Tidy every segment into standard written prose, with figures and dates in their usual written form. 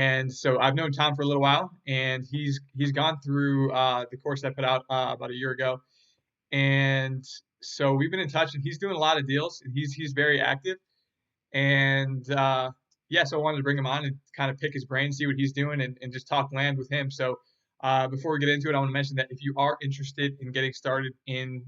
And so I've known Tom for a little while, and he's gone through the course I put out about a year ago, and so we've been in touch, and he's doing a lot of deals, and he's very active, and yeah, so I wanted to bring him on and kind of pick his brain, see what he's doing, and just talk land with him. So before we get into it, I want to mention that if you are interested in getting started in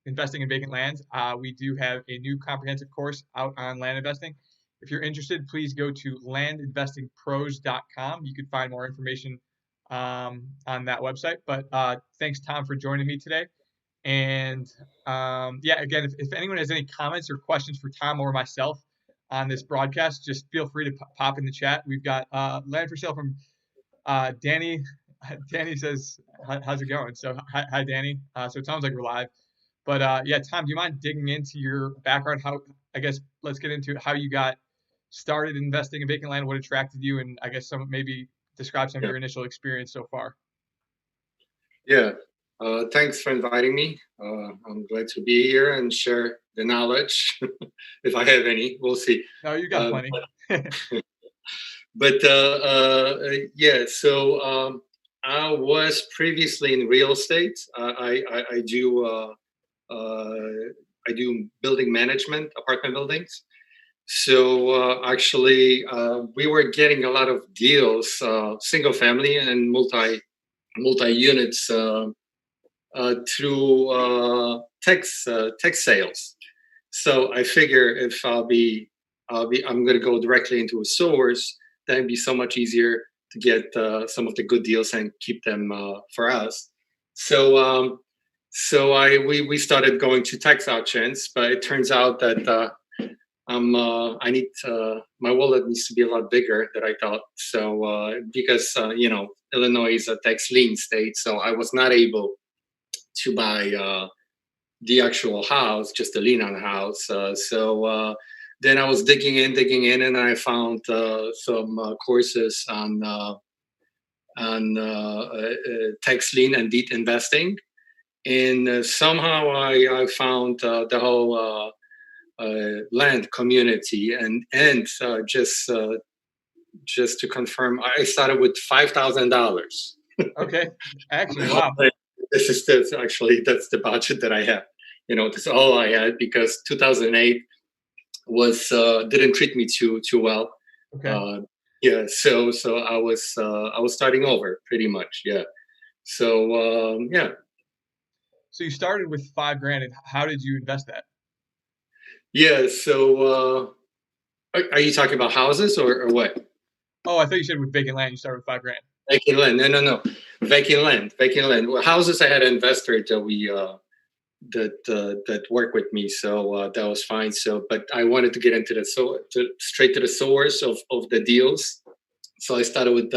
investing in vacant lands, we do have a new comprehensive course out on land investing. If you're interested, please go to landinvestingpros.com. You can find more information on that website. But thanks, Tom, for joining me today. And yeah, again, if anyone has any comments or questions for Tom or myself on this broadcast, just feel free to pop in the chat. We've got land for sale from Danny. Danny says, "How's it going?" So hi Danny. So it sounds like we're live. But yeah, Tom, do you mind digging into your background? How I guess let's get into how you got started investing in vacant land, what attracted you, and I guess some maybe describe some of Yeah. your initial experience so far. Yeah. Thanks for inviting me. I'm glad to be here and share the knowledge, if I have any. We'll see. No, you got plenty. But yeah, so I was previously in real estate. I do I do building management, apartment buildings. So actually, we were getting a lot of deals, single family and multi units through tech sales. So I figure if I'm going to go directly into a source, that'd be so much easier to get some of the good deals and keep them for us. So we started going to tax auctions, but it turns out that I need my wallet needs to be a lot bigger than I thought. So because Illinois is a tax lien state, so I was not able to buy the actual house, just a lien on the house. So then I was digging in, and I found some courses on tax lien and deed investing. And somehow I found the whole land community, and just to confirm, I started with $5,000. Okay, actually, wow. This actually that's the budget that I have. That's all I had because 2008 was didn't treat me too well. Okay. Yeah, so I was starting over pretty much. Yeah, so yeah. So you started with 5 grand, and how did you invest that? Yeah, so are you talking about houses or what? Oh, I thought you said with vacant land you started with 5 grand. Vacant land. No. Vacant land. Well, houses, I had an investor that that worked with me, so that was fine. So, but I wanted to get into straight to the source of the deals. So I started with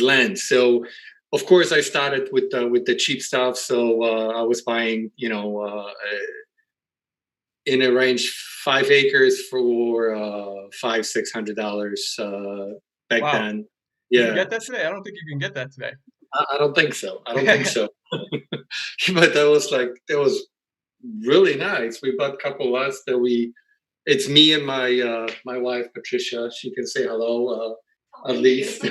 land. So, of course, I started with the cheap stuff. So I was buying, in a range 5 acres for $500-600 back Wow. then. Can you Yeah. get that today? I don't think you can get that today. I don't think so. I don't think so. But that was really nice. We bought a couple lots it's me and my wife Patricia. She can say hello at least.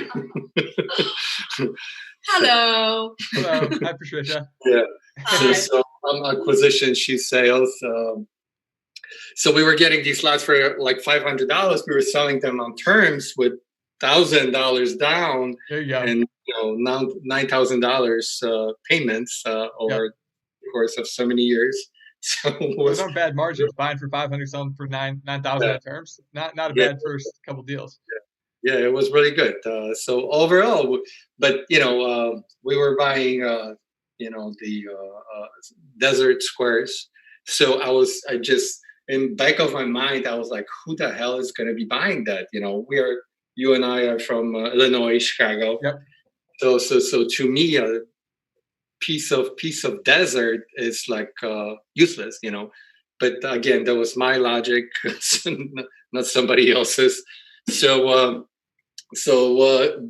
Hello. Hello. Hi, Patricia. Yeah. Hi. So acquisition, she's sales. So we were getting these lots for like $500. We were selling them on terms with $1,000 down, There you go. and now $9,000 payments over the course of so many years. So Those aren't bad margins. Buying for 500, selling for 9,000 at terms. Not a bad first couple deals. Yeah, it was really good. So overall, but we were buying the desert squares. So I just in back of my mind, I was like, who the hell is going to be buying that? You and I are from Illinois, Chicago. Yep. So to me, a piece of desert is like useless, But again, that was my logic, not somebody else's. So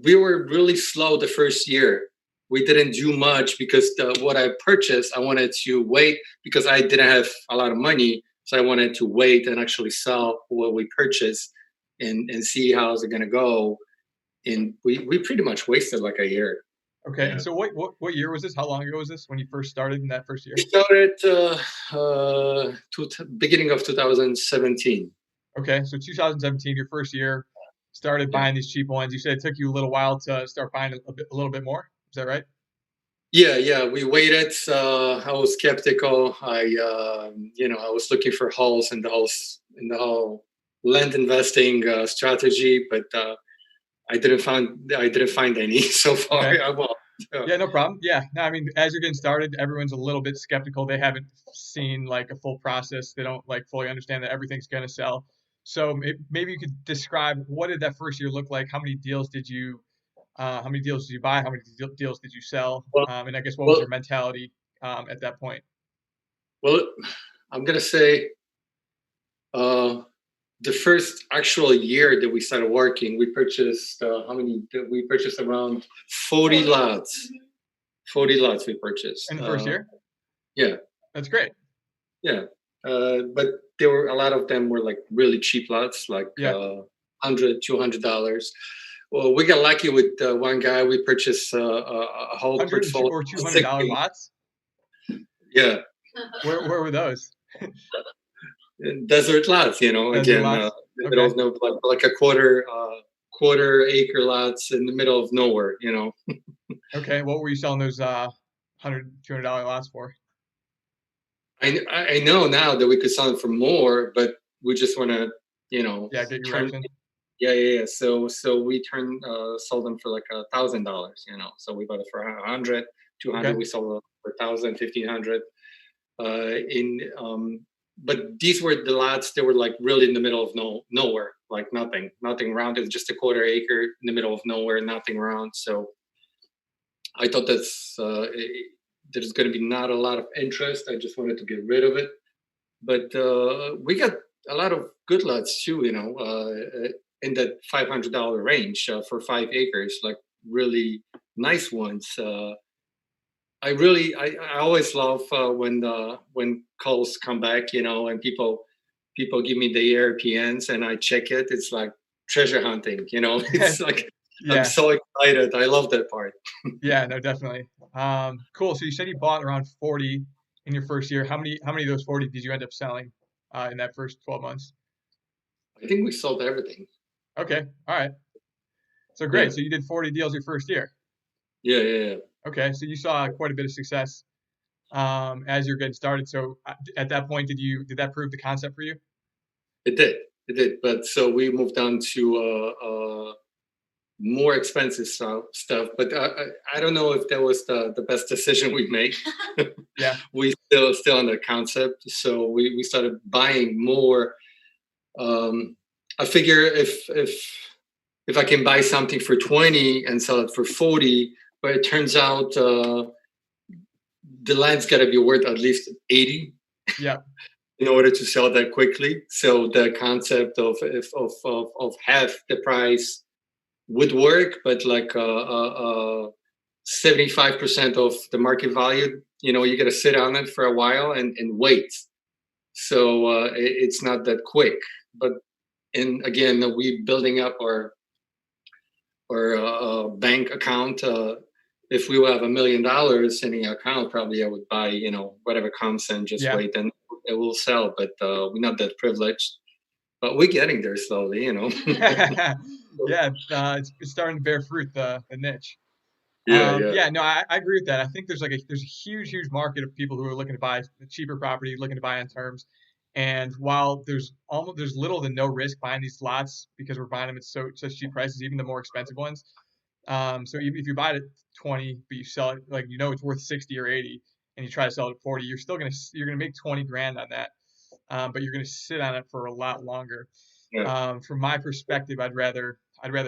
we were really slow the first year. We didn't do much because what I purchased, I wanted to wait because I didn't have a lot of money. So I wanted to wait and actually sell what we purchased and see how's it going to go. and we pretty much wasted like a year. Okay. And Yeah. so what year was this? How long ago was this when you first started in that first We year? started beginning of 2017. Okay. So 2017, your first year, started Yeah. buying these cheap ones. You said it took you a little while to start buying a little bit more. Is that right? Yeah, yeah, we waited. I was skeptical. I was looking for holes in the whole land investing strategy, but I didn't find any so far. Okay. Well, Yeah, no problem. Yeah, no, I mean, as you're getting started, everyone's a little bit skeptical. They haven't seen like a full process. They don't like fully understand that everything's going to sell. So maybe you could describe what did that first year look like? How many deals did you buy? How many deals did you sell? well, And I guess what was well, your mentality at that point? well, I'm gonna say uh, the first actual year that we started working, we purchased how many? We purchased around 40 lots. 40 lots we purchased. In the first year? Yeah, That's great. yeah. But there were a lot of them were like really cheap lots, like Yeah, $100, $200. Well, we got lucky with one guy. We purchased a whole portfolio, or $200 60. lots. Yeah, Where were those? desert lots. Desert Again, lots. in the middle Okay. of no, like a quarter acre lots in the middle of nowhere. Okay. What were you selling those 200 $200 lots for? I know now that we could sell it for more, but we just want to, Yeah, get your turn. reps in. Yeah, yeah, yeah. So we sold them for like $1,000. So we bought it for 100, 200. Okay. We sold it for 1,000, 1,500. In But these were the lots that were like really in the middle of nowhere, like nothing around it, just a quarter acre in the middle of nowhere, nothing around. So I thought there's going to be not a lot of interest. I just wanted to get rid of it, but we got a lot of good lots too. In that $500 range for 5 acres, like really nice ones. I always love when calls come back, and people give me the ARPNs and I check it. It's like treasure hunting. It's like I'm Yeah. so excited. I love that part. Yeah, no, definitely. Cool. So you said you bought around 40 in your first year. How many of those 40 did you end up selling in that first 12 months? I think we sold everything. Okay. All right. So Yeah, great. So you did 40 deals your first year. yeah, yeah, yeah. Okay. So you saw quite a bit of success as you're getting started. So at that point, did that prove the concept for you? It did, it did. But so we moved on to more expensive stuff. But I don't know if that was the best decision we made. Yeah. We still on the concept, so we started buying more. Um, I figure if I can buy something for 20 and sell it for 40, but it turns out the land's got to be worth at least 80 Yeah. in order to sell that quickly. So the concept of half the price would work, but like 75% of the market value, you got to sit on it for a while and wait. So it's not that quick. But and again, we building up our bank account. If we would have $1 million in the account, probably I would buy, whatever comes and just Yeah. wait and it will sell. But we're not that privileged. But we're getting there slowly. Yeah. It's starting to bear fruit, the niche. Yeah, yeah, Yeah, no, I agree with that. I think there's a huge market of people who are looking to buy the cheaper property, looking to buy on terms. And while there's little to no risk buying these lots because we're buying them at such cheap prices, even the more expensive ones. So even if you buy it at 20, but you sell it like it's worth 60 or 80, and you try to sell it at 40, you're gonna make 20 grand on that. But you're gonna sit on it for a lot longer. yeah, From my perspective, I'd rather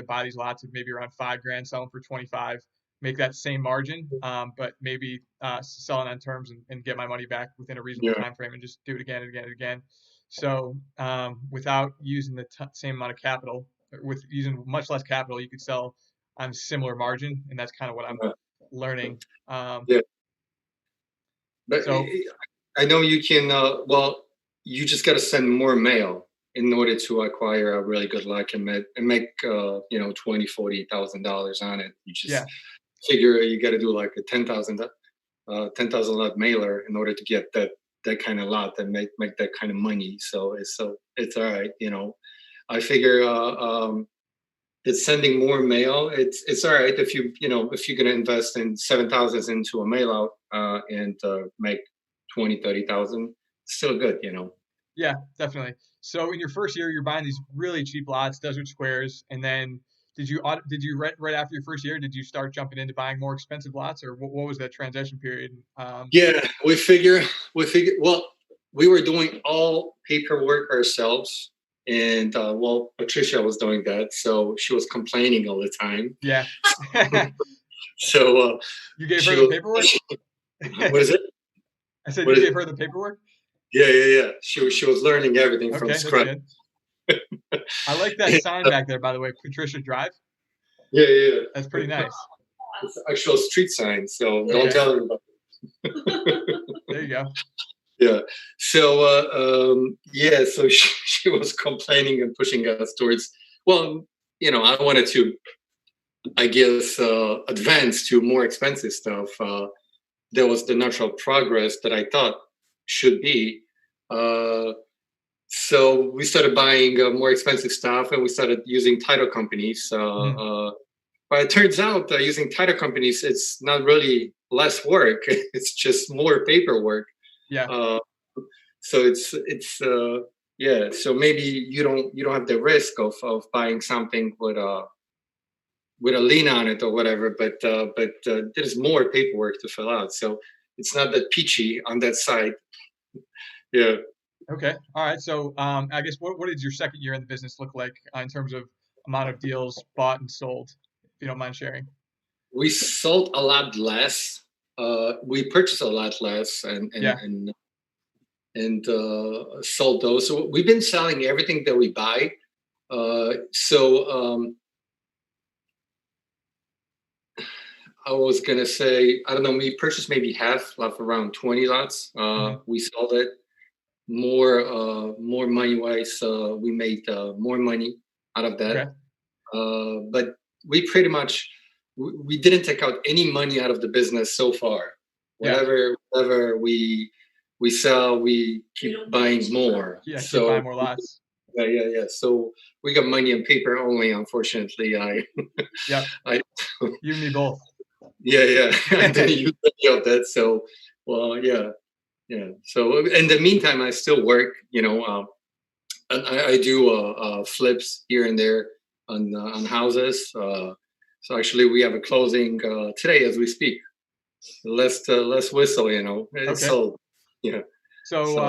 buy these lots at maybe around 5 grand, sell them for 25, make that same margin, but maybe sell it on terms and get my money back within a reasonable yeah, time frame and just do it again and again and again. So without using the same amount of capital, with using much less capital, you could sell on similar margin, and that's kind of what I'm yeah. learning. Yeah. But So I know you can. Well, you just got to send more mail. in order to acquire a really good lot and make $20,000-$40,000 on it. You just Yeah. figure you got to do like a 10,000 lot mailer in order to get that kind of lot and make that kind of money. So it's all right. I figure it's sending more mail. It's all right if you're gonna invest in 7,000 into a mail out and make 20-30,000. Still good. Yeah, definitely. So in your first year, you're buying these really cheap lots, desert squares, and then did you right after your first year, did you start jumping into buying more expensive lots, or what was that transition period? Yeah, we figure. Well, we were doing all paperwork ourselves, and Patricia was doing that, so she was complaining all the time. Yeah. So You gave her she the was. paperwork? What is it? I said What you is gave it? her the paperwork? Yeah. She was learning everything from Okay, that's scratch. good. I like that sign back there, by the way, Patricia Drive. Yeah. That's pretty nice. It's an actual street sign, so don't Okay, tell anybody. there you go. Yeah. So yeah. So she was complaining and pushing us towards. Well, I wanted to, I guess, advance to more expensive stuff. There was the natural progress that I thought should be. Uh, so we started buying more expensive stuff, and we started using title companies. Mhm. But it turns out using title companies, it's not really less work; it's just more paperwork. Yeah, Uh, so it's yeah. So maybe you don't have the risk of buying something with a lien on it or whatever, but there's more paperwork to fill out. So it's not that peachy on that side. Yeah. okay. All right. So I guess what did your second year in the business look like in terms of amount of deals bought and sold, if you don't mind sharing? We sold a lot less. We purchased a lot less Yeah. and sold those. So we've been selling everything that we buy. So I was gonna say, I don't know, we purchased maybe half, like around 20 lots. Hmm. We sold it more money wise. We made more money out of that. Okay. But we pretty much we didn't take out any money out of the business so far. Yeah. Whatever we sell, we keep buying more. Yeah. Keep So buying more lots. yeah. So we got money on paper only. Unfortunately, I Yep. I You and me both. yeah. I didn't use any of that. So well, yeah. So in the meantime, I still work. And I do flips here and there on houses. So actually, we have a closing today as we speak. Let's whistle. It's Okay. sold. Yeah. So So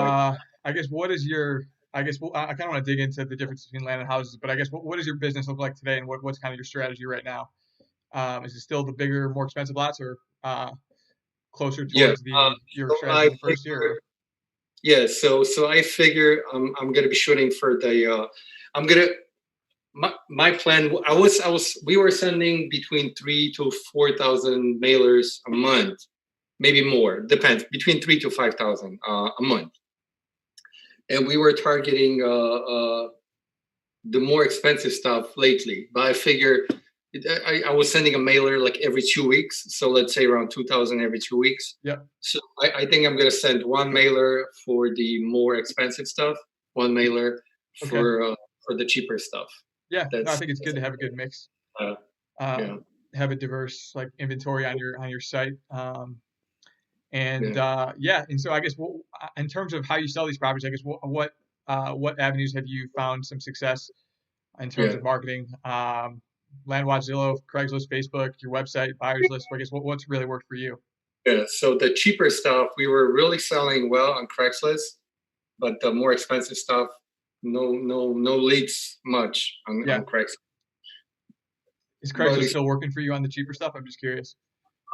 I guess what is your I guess I kind of want to dig into the difference between land and houses, but I guess what does your business look like today, and what's kind of your strategy right now? Is it still the bigger, more expensive lots, or closer yeah. towards the your So strategy I in the first year? figure yeah. So I figure I'm gonna be shooting for the. I'm gonna my plan. We were sending between 3 to 4,000 mailers a month, maybe more. Depends between 3 to 5,000 a month, and we were targeting the more expensive stuff lately. But I figure I was sending a mailer like every 2 weeks. So let's say around 2,000 every 2 weeks. Yep. So I think I'm going to send one mailer for the more expensive stuff, one mailer Okay. for the cheaper stuff. Yeah. No, I That's think it's good to have a good mix. uh, yeah, Have a diverse like inventory on your site. And yeah, yeah, and so I guess in terms of how you sell these properties, I guess what avenues have you found some success in terms yeah. of marketing? LandWatch, Zillow, Craigslist, Facebook, your website, buyers list. I guess what's really worked for you? Yeah, so the cheaper stuff we were really selling well on Craigslist, but the more expensive stuff, no leads much Yeah, on Craigslist. is But Craigslist still working for you on the cheaper stuff? I'm just curious.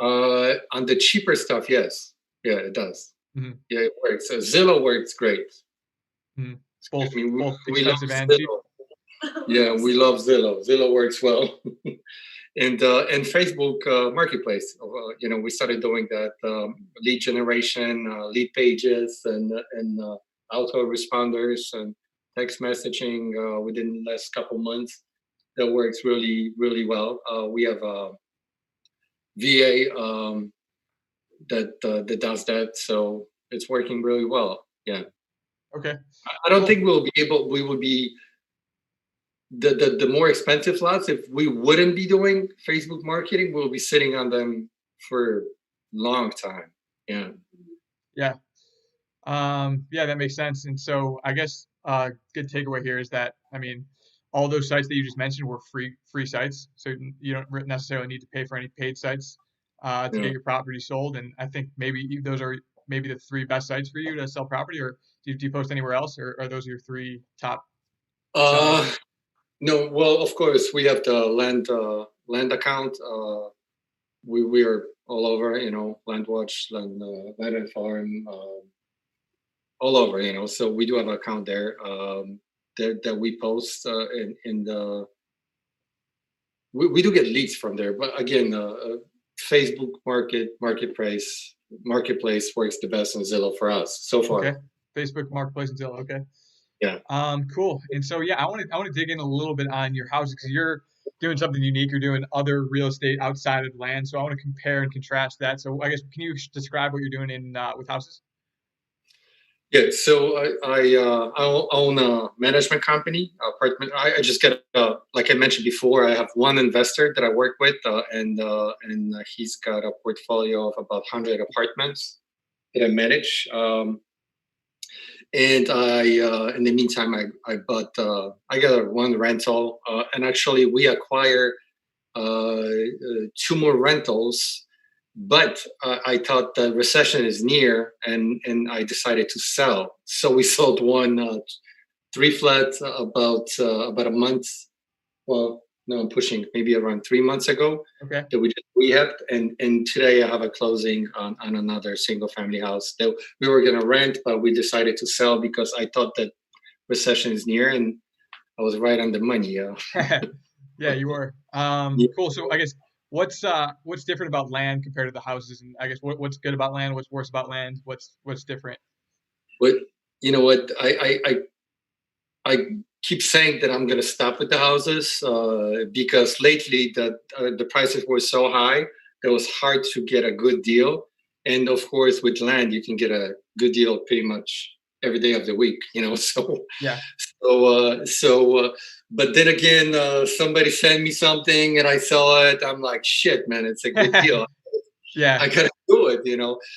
on the cheaper stuff, yes, yeah, it does. Hmm. Yeah, it works. Zillow works great. Hmm. Excuse me, Both we love expensive and cheap. Zillow. Yeah, we love Zillow. Zillow works well. And Facebook Marketplace. We started doing that lead generation, lead pages, and auto responders, and text messaging within the last couple months. That works really, really well. We have a VA that does that, so it's working really well. Yeah, Okay. I don't Cool. think we will be the more expensive lots. If we wouldn't be doing Facebook marketing, we'll be sitting on them for a long time. Yeah. Yeah. Yeah, that makes sense. And so I guess good takeaway here is that I mean, all those sites that you just mentioned were free sites, so you don't necessarily need to pay for any paid sites to Yeah. get your property sold. And I think maybe those are maybe the three best sites for you to sell property, or do you post anywhere else, or are those your three top sellers? Uh, no, well, of course, we have the land account. We are all over, Land Watch, Land and Farm, all over, So we do have an account there that we post in the. We do get leads from there, but again, Facebook marketplace works the best on Zillow for us so far. Okay, Facebook Marketplace and Zillow. Okay. Yeah. Cool. And so, yeah, I want to dig in a little bit on your houses because you're doing something unique. You're doing other real estate outside of land. So I want to compare and contrast that. So I guess can you describe what you're doing in with houses? Yeah, so I own a management company, apartment. I just get like I mentioned before, I have one investor that I work with, and he's got a portfolio of about 100 apartments that I manage. And in the meantime, I bought I got one rental, and actually we acquire two more rentals, but I thought the recession is near, and I decided to sell. So we sold one three flat about a month. Well, no, I'm pushing maybe around 3 months ago Okay. that we just rehabbed, and today I have a closing on another single family house that we were gonna rent, but we decided to sell because I thought that recession is near, and I was right on the money. Yeah. Yeah, you were. Cool. So I guess what's different about land compared to the houses, and I guess what's good about land, what's worse about land, what's different? But you know what? I keep saying that I'm going to stop with the houses because lately the prices were so high that it was hard to get a good deal. And of course, with land, you can get a good deal pretty much every day of the week. Yeah. So. But then again, somebody sent me something and I saw it. I'm like, shit, man, it's a good deal. Yeah. I gotta do it.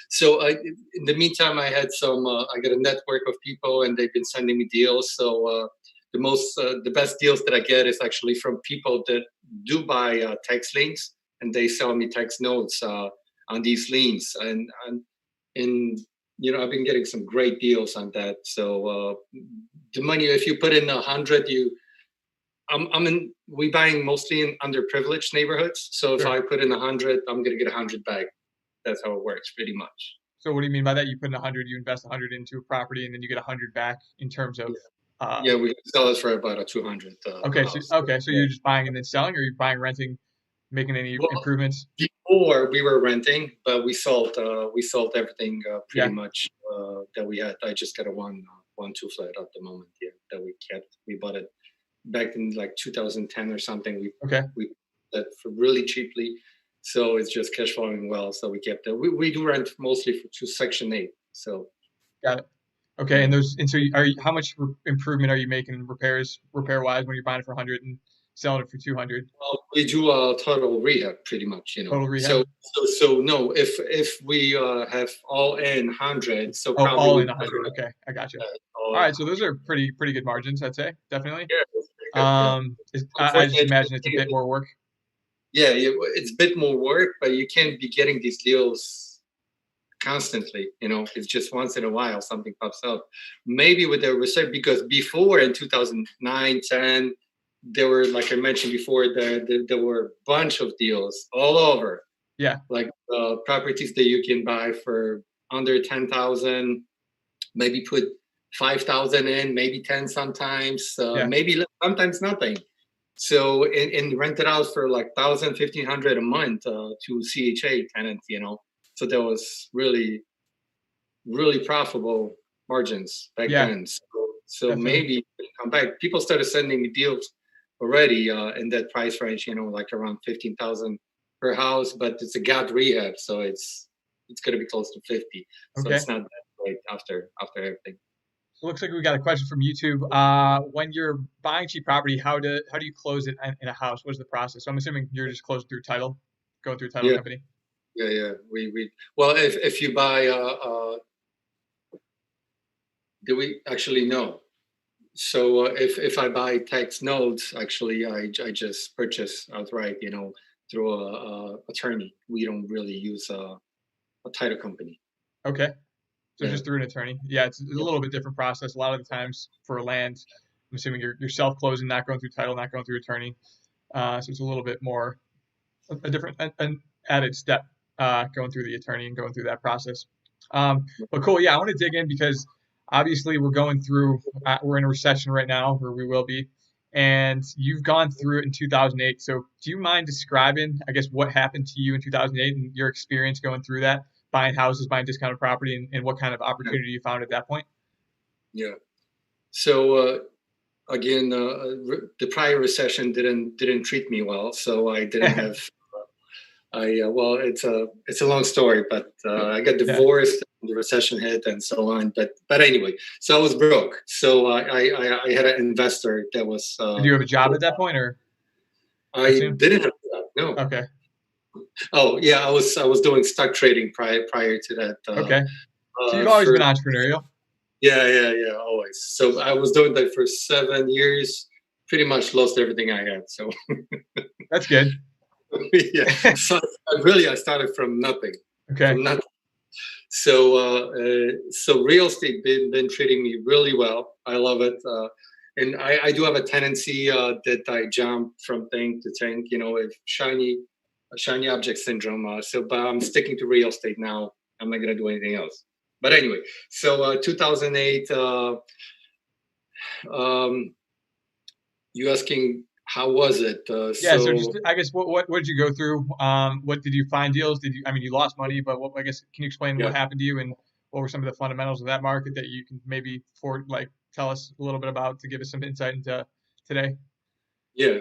So in the meantime, I had some. I got a network of people, and they've been sending me deals. So the best deals that I get is actually from people that do buy tax liens, and they sell me tax notes on these liens, and I've been getting some great deals on that. So the money, if you put in 100, I'm in. We buying mostly in underprivileged neighborhoods. So if Sure. I put in 100, I'm gonna get 100 back. That's how it works, pretty much. So what do you mean by that? You put in 100, you invest 100 into a property, and then you get 100 back in terms of. Yeah, Uh, yeah, we sell it for about a 200 a house. okay, so Yeah. you're just buying and then selling, or you're buying, renting, making any Well, improvements? before we were renting, but we sold everything pretty Yeah. much that we had. I just got a one two flat at the moment here that we kept. We bought it back in like 2010 or something. Okay. We that for really cheaply, so it's just cash flowing well. So we kept it. We do rent mostly to Section 8. So Got it. Okay, yeah. and so how much improvement are you making in repair wise when you're buying it for 100 and selling it for 200? Well, we do a total rehab pretty much. Total rehab? So no, if we have all in 100, so Oh, probably all we in 100. Okay, I got you. all All in right, so 100. those are pretty good margins, I'd say, definitely. Yeah, it's pretty good. Yeah. I just Unfortunately, imagine it's a bit more work. yeah, it's a bit more work, but you can't be getting these deals constantly. It's just once in a while something pops up. Maybe with the research, because before in 2009, 10, there were, like I mentioned before, there were a bunch of deals all over, Yeah, like properties that you can buy for under 10,000, maybe put 5,000 in, maybe 10 sometimes, yeah, maybe sometimes nothing. So and rent it out for like 1,000, 1,500 a month to CHA tenants. So that was really, really profitable margins back yeah. then. So Definitely. maybe it'll come back. People started sending me deals already in that price range, like around 15,000 per house, but it's a GAD rehab, so it's going to be close to 50. So Okay. it's not that great after everything. So it looks like we got a question from YouTube. When you're buying cheap property, how do you close it in a house? What is the process? So I'm assuming you're just closing through title, going through a title Yeah, company. yeah. We well, if you buy, do we actually know? So if I buy tax notes, actually I just purchase outright, through a attorney. We don't really use a title company. Okay. So Yeah, just through an attorney. Yeah, it's a yeah, little bit different process. A lot of the times for land, I'm assuming you're self closing, not going through title, not going through attorney. So it's a little bit more a different an added step going through the attorney and going through that process. But cool, yeah, I want to dig in because obviously we're in a recession right now, where we will be, and you've gone through it in 2008. So do you mind describing, I guess, what happened to you in 2008 and your experience going through that, buying houses, buying discounted property, and what kind of yeah. opportunity you found at that point? Yeah. So again, the prior recession didn't treat me well, so I didn't have. Well, it's a long story, but I got Yeah. divorced, the recession hit, and so on. But anyway, so I was broke. So I had an investor that was. Did you have a job at that point, or I I assume? didn't have that. No. Okay. Oh yeah, I was doing stock trading prior to that. Okay. So you've always For been entrepreneurial. Yeah, always. So I was doing that for 7 years. Pretty much lost everything I had. So That's good. yeah, so I started from nothing, Okay. from nothing. So real estate been treating me really well. I love it, and I do have a tendency that I jump from thing to thing. If shiny object syndrome. But I'm sticking to real estate now. I'm not gonna do anything else. But anyway, so 2008. Um, you asking how was it? Yeah, so just I guess what did you go through? What did you find deals? I mean, you lost money, but I guess can you explain Yeah, what happened to you and what were some of the fundamentals of that market that you can maybe tell us a little bit about to give us some insight into today? yeah.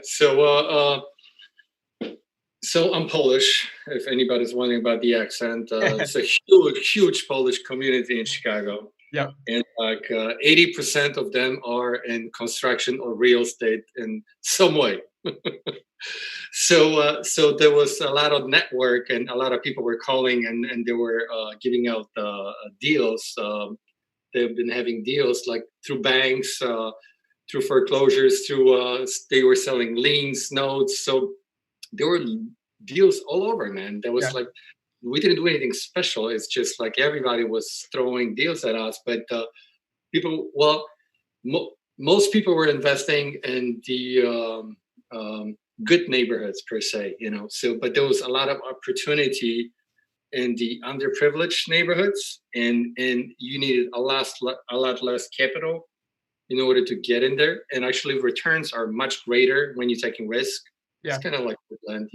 So I'm Polish. If anybody's wondering about the accent, it's a huge Polish community in Chicago, Yep. and like 80% of them are in construction or real estate in some way. So there was a lot of network, and a lot of people were calling, and they were giving out deals. They've been having deals like through banks, through foreclosures, through they were selling liens, notes. So there were deals all over, man. There was Yeah. like we didn't do anything special. It's just like everybody was throwing deals at us, but well, most people were investing in the good neighborhoods per se, So, but there was a lot of opportunity in the underprivileged neighborhoods, and you needed a lot less capital in order to get in there. And actually, returns are much greater when you're taking risk. It's Yeah. kind of like land,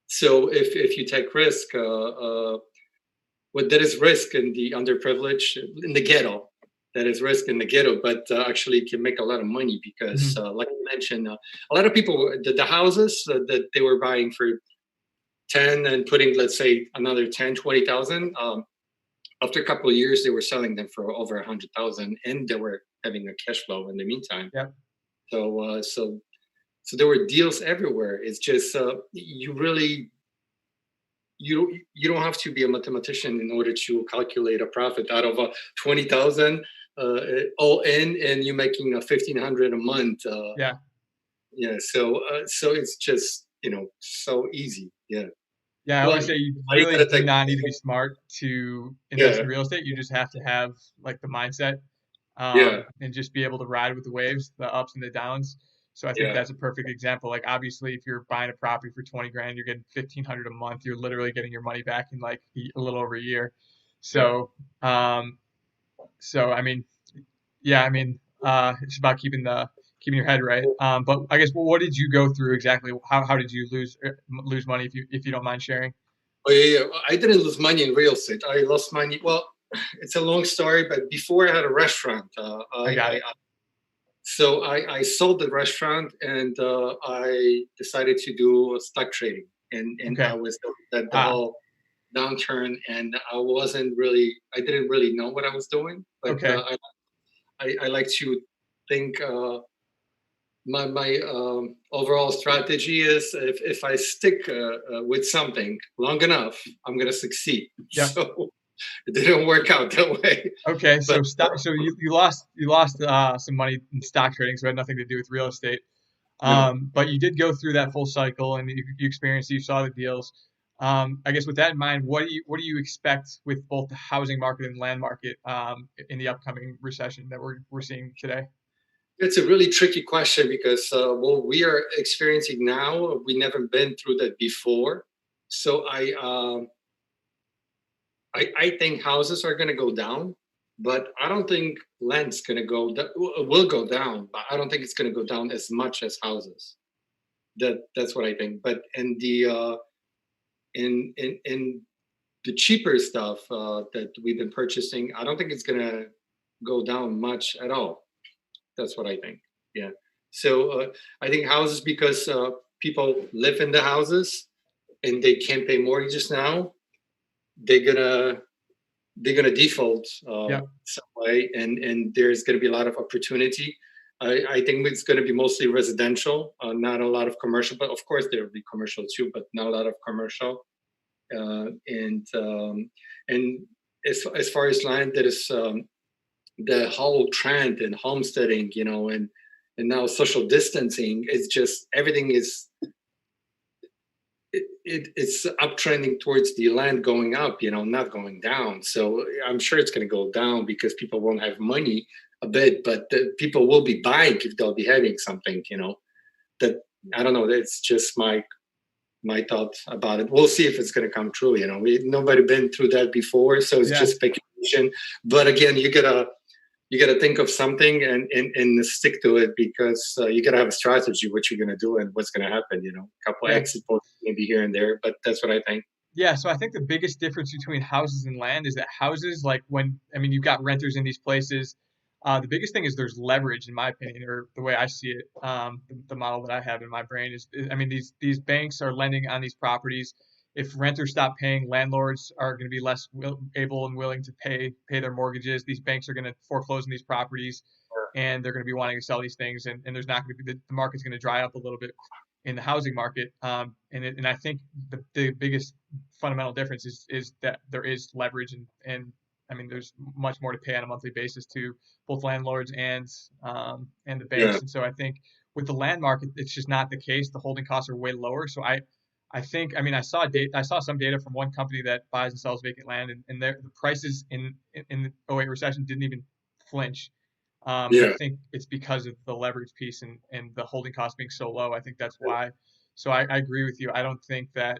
So if you take risk, what there is risk in the underprivileged, in the ghetto, that is risk in the ghetto, but actually can make a lot of money because, Hmm. like you mentioned, a lot of people, the houses that they were buying for 10 and putting, let's say, another 10, 20,000. After a couple of years, they were selling them for over 100,000, and they were having a cash flow in the meantime. Yeah. So there were deals everywhere. It's just you don't have to be a mathematician in order to calculate a profit out of 20,000 all in, and you're making a 1,500 a month. Yeah. Yeah, so it's just so easy. Yeah. Yeah. I Well, always say you all you really gotta do take. not need to be smart to invest Yeah, in real estate. You just have to have like the mindset, yeah, and just be able to ride with the waves, the ups and the downs. So I think yeah, that's a perfect example. Like obviously, if you're buying a property for 20 grand, you're getting 1,500 a month. You're literally getting your money back in like a little over a year. yeah. So, I mean, yeah, I mean, it's about keeping your head right. But I guess what did you go through exactly? How did you lose money if you don't mind sharing? Oh yeah, yeah. I didn't lose money in real estate. I lost money. Well, it's a long story, but before I had a restaurant, I got it. so I sold the restaurant and I decided to do stock trading, and I Okay. was at the Ah, whole downturn, and I didn't really know what I was doing, but okay. I like to think my overall strategy is if I stick with something long enough, I'm gonna succeed. Yep. So it didn't work out that way, Okay. but So you lost some money in stock trading, so it had nothing to do with real estate. no. But you did go through that full cycle, and you experienced, you saw the deals. I guess with that in mind, what do you expect with both the housing market and land market in the upcoming recession that we're seeing today? It's a really tricky question because what we are experiencing now, we never been through that before. So I think houses are going to go down, but I don't think land's going to will go down, but I don't think it's going to go down as much as houses. That's what I think. But in the cheaper stuff that we've been purchasing, I don't think it's going to go down much at all. That's what I think. Yeah. So I think houses because people live in the houses and they can't pay mortgages now. They're gonna they're gonna default Yep. some way, and there's gonna be a lot of opportunity. I think it's going to be mostly residential, not a lot of commercial, but of course there will be commercial too, but not a lot of commercial. And as far as land, there is the whole trend in homesteading, and now social distancing. It's just everything is it's uptrending towards the land going up, not going down. So I'm sure it's going to go down because people won't have money a bit, but the people will be buying if they'll be having something, that I don't know. That's just my thought about it. We'll see if it's going to come true. Nobody been through that before, so it's Yeah. just speculation. But again, you gotta think of something and stick to it because you gotta have a strategy what you're gonna do and what's gonna happen. A couple Yeah. exit points maybe here and there, but that's what I think. Yeah, so I think the biggest difference between houses and land is that houses, like I mean, you've got renters in these places. The biggest thing is there's leverage, in my opinion, or the way I see it. The model that I have in my brain I mean, these banks are lending on these properties. If renters stop paying, landlords are going to be less able and willing to pay their mortgages. These banks are going to foreclose on these properties, and they're going to be wanting to sell these things, and there's not going to be the market's going to dry up a little bit in the housing market. And I think the biggest fundamental difference is that there is leverage and I mean there's much more to pay on a monthly basis to both landlords and the Yeah, banks. And so I think with the land market it's just not the case. The holding costs are way lower. So I think, I mean, I saw some data from one company that buys and sells vacant land, and the prices in the '08 recession didn't even flinch. And I yeah. think it's because of the leverage piece and the holding cost being so low. I think that's why. So I agree with you. I don't think the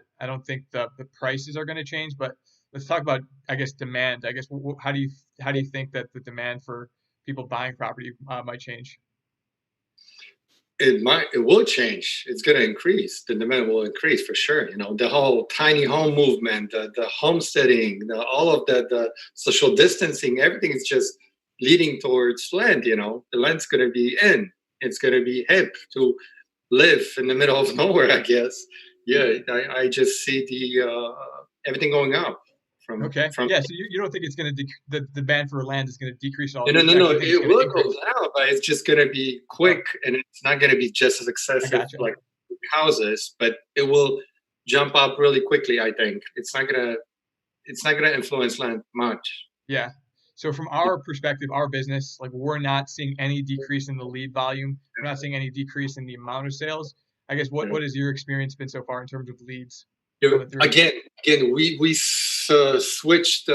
prices are going to change, but let's talk about, I guess, demand. I guess how do you think that the demand for people buying property might change? It will change. It's going to increase. The demand will increase for sure. The whole tiny home movement, the homesteading, all of the social distancing, everything is just leading towards land. The land's going to be in. It's going to be hip to live in the middle of nowhere, I guess. Yeah, I just see the everything going up Okay, from. yeah. So you don't think it's going to the demand for land is going to decrease at all? No, You no, no. actually think it's It going to will go increase? down, but it's just going to be Oh, quick, and it's not going to be just as I excessive gotcha. like houses. But it will jump up really quickly. I think it's not gonna. It's not gonna influence land much. Yeah. So from our perspective, our business, like we're not seeing any decrease in the lead volume. We're not seeing any decrease in the amount of sales. I guess what has your experience been so far in terms of leads coming through? Again, we switched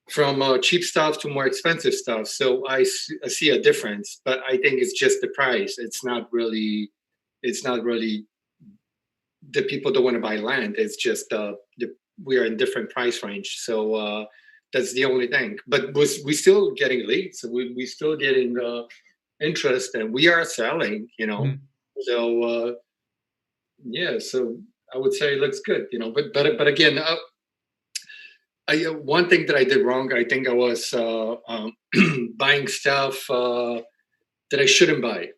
from cheap stuff to more expensive stuff. So I see a difference, but I think it's just the price. It's not really. It's not really the people don't want to buy land. It's just we are in different price range. So that's the only thing. But we still getting leads. We still getting interest, and we are selling. Mhm. So yeah. So I would say it looks good. But again, One thing that I did wrong, I think I was buying stuff that I shouldn't buy.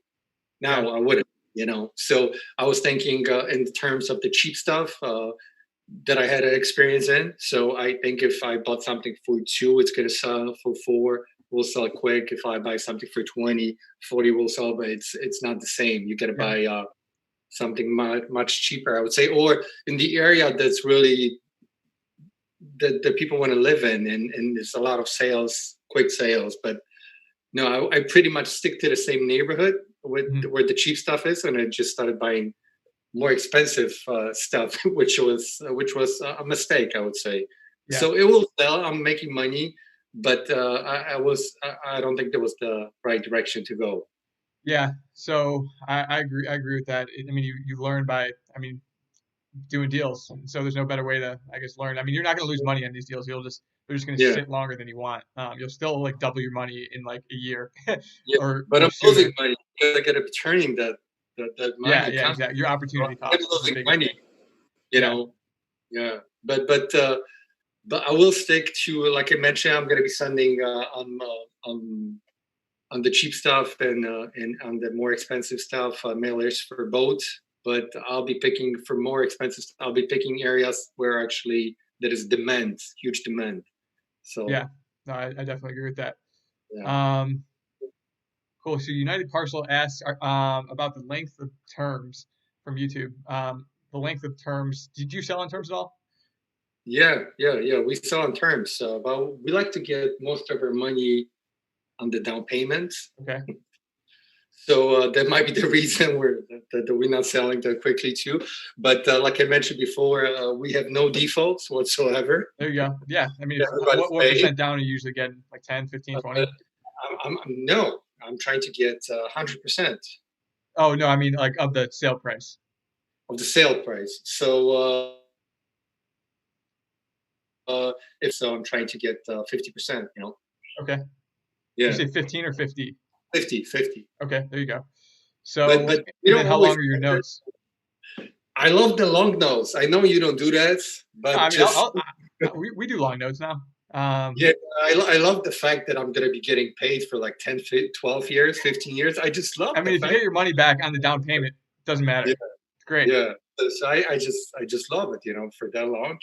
Yeah. Now I wouldn't, So I was thinking in terms of the cheap stuff that I had experience in. So I think if I bought something for 2, it's gonna sell for 4. Will sell quick. If I buy something for 20, 40 will sell, but it's not the same. You gotta Yeah. buy something much cheaper, I would say, or in the area that's really that people want to live in, and there's a lot of sales, quick sales. But no, I pretty much stick to the same neighborhood with Mhm. where the cheap stuff is, and I just started buying more expensive stuff, which was a mistake, I would say. Yeah. So it will sell. I'm making money, but I don't think that was the right direction to go. Yeah. So I agree. I agree with that. I mean, you learn by, I mean, doing deals. So there's no better way to, I guess, learn. I mean, you're not going to lose money on these deals. They're just going to Yeah, sit longer than you want. You'll still like double your money in like a year yeah. But or I'm losing sooner. money because I got to be turning that Yeah. money Yeah. constantly. Exactly. Your So opportunity I'm cost is the losing biggest money, thing. you Yeah. know. Yeah, but I will stick to, like I mentioned, I'm going to be sending on the cheap stuff and on the more expensive stuff mailers for both. But I'll be picking for more expensive. I'll be picking areas where actually there is demand, huge demand. Yeah. So No, I definitely agree with that. yeah, Um, cool. So United Parcel asks about the length of terms from YouTube. The length of terms. Did you sell on terms at all? yeah. We sell on terms, but we like to get most of our money on the down payments. Okay. So that might be the reason that we're not selling that quickly too. But like I mentioned before, we have no defaults whatsoever. There you go. Yeah. I mean, if Everybody's what paying. percent down are you usually getting? Like 10, 15, Uh, 20? no, I'm trying to get 100% Oh, no, I mean like of the sale price. of the sale price. So if so, I'm trying to get 50%. Okay. Did you Yeah, say 15 or 50? 50, 50. Okay, there you go. But So, we and then don't how always. long are your notes? I love the long nose. I know you don't do that, No, I but mean, just we do long notes now. Um, yeah, I love the fact that I'm going to be getting paid for like 10, 12 years, 15 years. I just love I the mean, if you fact. get your money back on the down payment, doesn't Yeah, matter. It's great. yeah. So I just love it, for that long.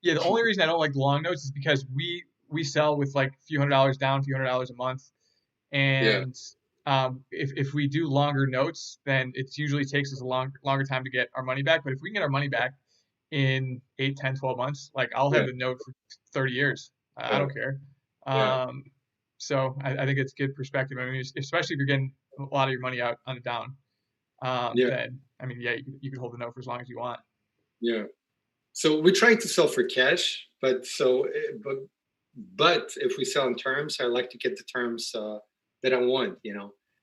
Yeah, the only reason I don't like long notes is because we sell with like a few $100s down, a few $100s a month, Yeah, and if we do longer notes, then it usually takes us a longer time to get our money back. But if we can get our money back in 8, 10, 12 months, like I'll yeah, have the note for 30 years. I yeah, don't care. yeah, Um, so I think it's good perspective. I mean, especially if you're getting a lot of your money out on the down, yeah, then I mean, yeah, you can hold the note for as long as you want. yeah. So we try to sell for cash, but if we sell in terms, I like to get the terms that I want. It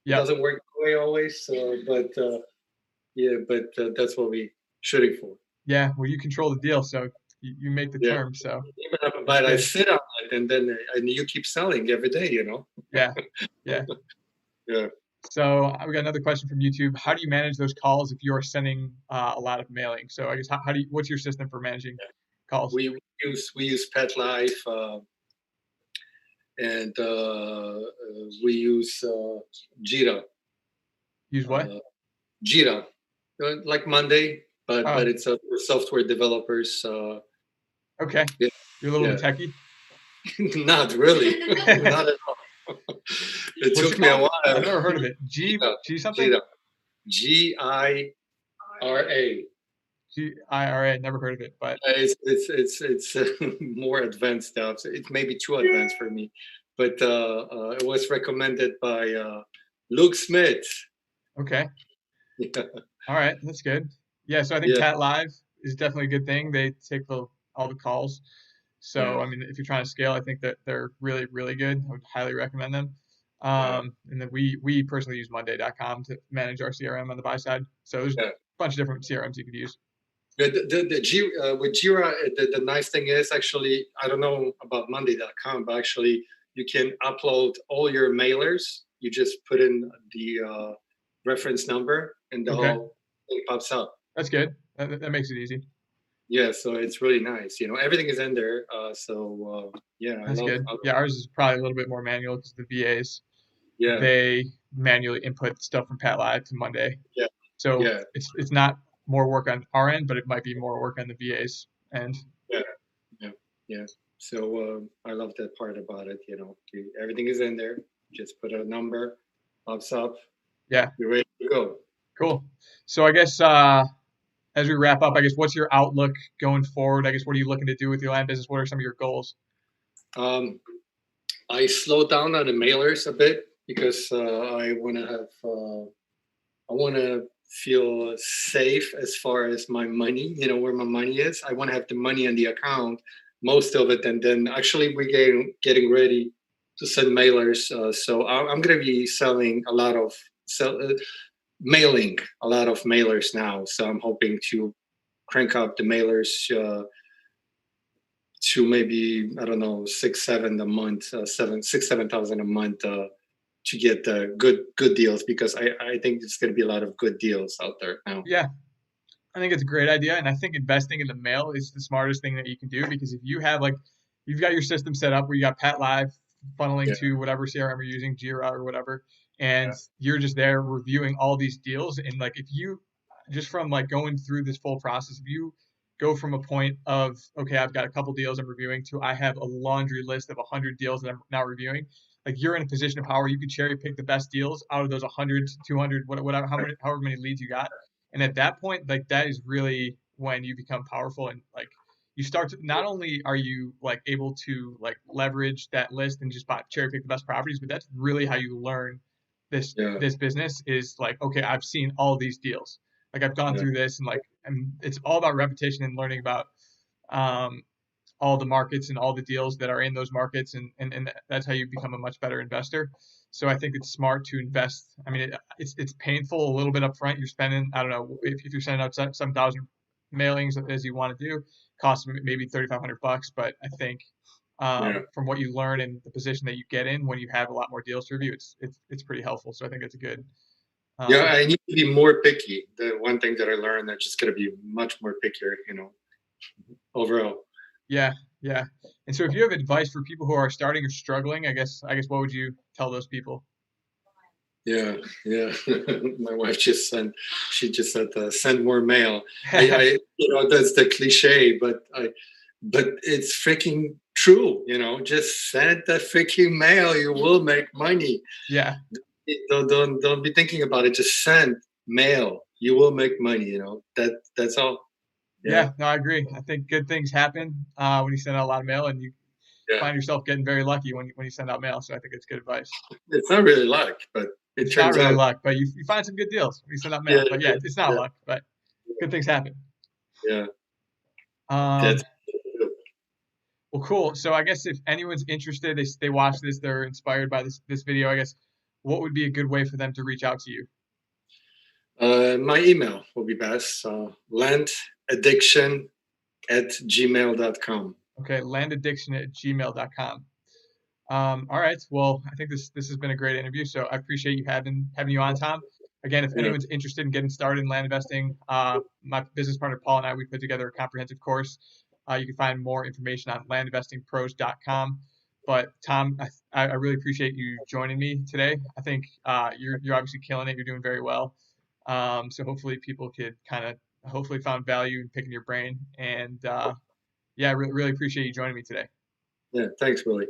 Yep. doesn't work that way always, but yeah, but that's what we shooting for. Yeah. Well, you control the deal, so you make the Yeah. term. So that's But I good. sit on it, and then and you keep selling every day. Yeah. Yeah. Yeah. So we got another question from YouTube. How do you manage those calls if you're sending a lot of mailing? So I guess how do you, what's your system for managing calls? We use Pet Life, and we use Jira. Use what? Uh, Jira, like Monday, but Oh, it's for software developers. okay. Yeah, You're a little yeah. bit techie. Not really, not at all. It What's it took me a called? while. I've never heard of it. Jira, G something? Jira, Gira. GIRA. Never heard of it, but It's more advanced stuff. So it's maybe too advanced for me, but it was recommended by Luke Smith. okay. Yeah, All right, that's good. Yeah, so I think yeah, Cat Live is definitely a good thing. They take all the calls. So yeah, I mean, if you're trying to scale, I think that they're really really good. I would highly recommend them. yeah, And then we personally use Monday.com to manage our CRM on the buy side. So there's a yeah. bunch of different CRMs you could use. With Jira, the nice thing is actually, I don't know about Monday.com, but actually you can upload all your mailers. You just put in the reference number, and the Okay, whole thing pops up. that's good. That makes it easy. Yeah, so it's really nice. Everything is in there. Yeah, I That's love. good. Yeah, ours is probably a little bit more manual because the VAs Yeah, they manually input stuff from Pat Live to Monday. yeah, So yeah, it's not more work on our end, but it might be more work on the VA's end. yeah, yeah, yeah. So I love that part about it. Everything is in there. Just put a number, pops up. Yeah, You're ready to go. cool. So I guess as we wrap up, I guess what's your outlook going forward? I guess what are you looking to do with your land business? What are some of your goals? Um, I slowed down on the mailers a bit because I want to feel safe as far as my money, where my money is. I want to have the money in the account, most of it, and then actually we're getting ready to send mailers. So I'm going to be selling mailing a lot of mailers now. So I'm hoping to crank up the mailers to maybe, I don't know, 6, 7 a month, 7,000 a month. To get good deals, because I think there's going to be a lot of good deals out there now. Yeah, I think it's a great idea, and I think investing in the mail is the smartest thing that you can do because if you have like you've got your system set up where you got Pat Live funneling Yeah, to whatever CRM you're using, Jira or whatever, and yeah, you're just there reviewing all these deals, and like if you just from like going through this full process, if you go from a point of okay, I've got a couple deals I'm reviewing to I have a laundry list of 100 deals that I'm now reviewing, like you're in a position of power. You can cherry pick the best deals out of those 100, 200, whatever, however many leads you got, and at that point, like that is really when you become powerful and like you start to not only are you like able to like leverage that list and just cherry pick the best properties, but that's really how you learn yeah, this business is like, okay, I've seen all these deals. Like I've gone yeah, through this and it's all about repetition and learning about um all the markets and all the deals that are in those markets and that's how you become a much better investor. So I think it's smart to invest. I mean, it's painful a little bit up front. You're spending, I don't know, if you're sending out some thousand mailings as you want to do, costs maybe 3,500 bucks. But I think yeah. from what you learn and the position that you get in when you have a lot more deals to review, it's pretty helpful. So I think it's a good. Yeah, Um, I need to be more picky. The one thing that I learned, that's just going to be much more pickier, overall. yeah, yeah. And so if you have advice for people who are starting or struggling, I guess what would you tell those people? Yeah, yeah. My wife she just said, send more mail. I, that's the cliche, but it's freaking true. Just send the freaking mail. You will make money. Yeah. Don't be thinking about it. Just send mail. You will make money. That's all. Yeah, Yeah, no, I agree. I think good things happen when you send out a lot of mail, and you yeah. find yourself getting very lucky when you send out mail. So I think it's good advice. It's not really luck, but it It's not turns really out. luck, but you find some good deals when you send out Yeah, mail. But yeah, it's not yeah, luck, but good things happen. yeah. Um, That's well, cool. So I guess if anyone's interested, they watch this, they're inspired by this video. I guess what would be a good way for them to reach out to you? my email will be best. Landaddiction@gmail.com. Okay, landaddiction@gmail.com. All right. Well, I think this has been a great interview. So I appreciate you having you on, Tom. Again, if Yeah, anyone's interested in getting started in land investing, my business partner Paul and I we put together a comprehensive course. You can find more information on landinvestingpros.com. But Tom, I really appreciate you joining me today. I think you're obviously killing it. You're doing very well. So hopefully people could kind of hopefully found value in picking your brain. And yeah, I really appreciate you joining me today. yeah. Thanks, Willie.